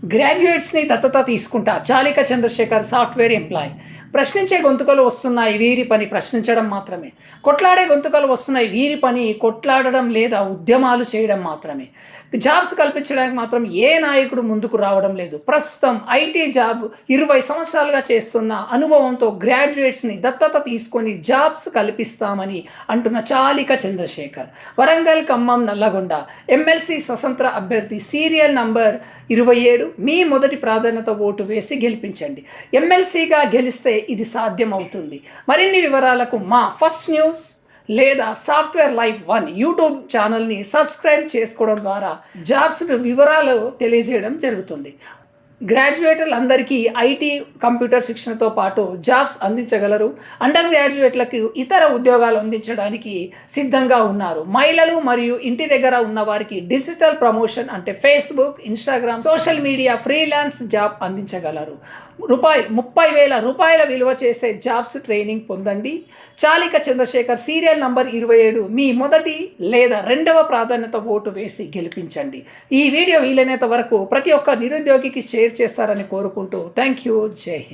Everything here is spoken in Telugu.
గ్రాడ్యుయేట్స్ని దత్తత తీసుకుంటా చాలిక చంద్రశేఖర్ సాఫ్ట్వేర్ ఎంప్లాయ్. ప్రశ్నించే గొంతుకలు వస్తున్నాయి, వీరి పని ప్రశ్నించడం మాత్రమే. కొట్లాడే గొంతుకలు వస్తున్నాయి, వీరి పని కొట్లాడడం లేదా ఉద్యమాలు చేయడం మాత్రమే. జాబ్స్ కల్పించడానికి మాత్రం ఏ నాయకుడు ముందుకు రావడం లేదు. ప్రస్తుతం ఐటీ జాబ్ 20 సంవత్సరాలుగా చేస్తున్న అనుభవంతో గ్రాడ్యుయేట్స్ని దత్తత తీసుకొని జాబ్స్ కల్పిస్తామని అంటున్న చాలిక చంద్రశేఖర్. వరంగల్, ఖమ్మం, నల్లగొండ ఎమ్మెల్సీ స్వతంత్ర అభ్యర్థి సీరియల్ నంబర్ 27 మీ మొదటి ప్రాధాన్యత ఓటు వేసి గెలిపించండి. ఎమ్మెల్సీగా గెలిస్తే ఇది సాధ్యమవుతుంది. మరిన్ని వివరాలకు మా ఫస్ట్ న్యూస్ లేదా సాఫ్ట్వేర్ లైఫ్ 1 యూట్యూబ్ ఛానల్ని సబ్స్క్రైబ్ చేసుకోవడం ద్వారా జాబ్స్ వివరాలు తెలియజేయడం జరుగుతుంది. గ్రాడ్యుయేట్లందరికీ ఐటీ కంప్యూటర్ శిక్షణతో పాటు జాబ్స్ అందించగలరు. అండర్ గ్రాడ్యుయేట్లకు ఇతర ఉద్యోగాలు అందించడానికి సిద్ధంగా ఉన్నారు. మహిళలు మరియు ఇంటి దగ్గర ఉన్న వారికి డిజిటల్ ప్రమోషన్ అంటే Facebook, Instagram, social media freelance job అందించగలరు. 30,000 రూపాయల విలువ చేసే జాబ్స్ ట్రైనింగ్ పొందండి. చాలిక చంద్రశేఖర్ సీరియల్ నంబర్ 27 మీ మొదటి లేదా రెండవ ప్రాధాన్యత ఓటు వేసి గెలిపించండి. ఈ వీడియో వీలైనంత వరకు ప్రతి ఒక్క నిరుద్యోగికి షేర్ చేస్తారని కోరుకుంటూ థ్యాంక్ యూ. జై హింద్.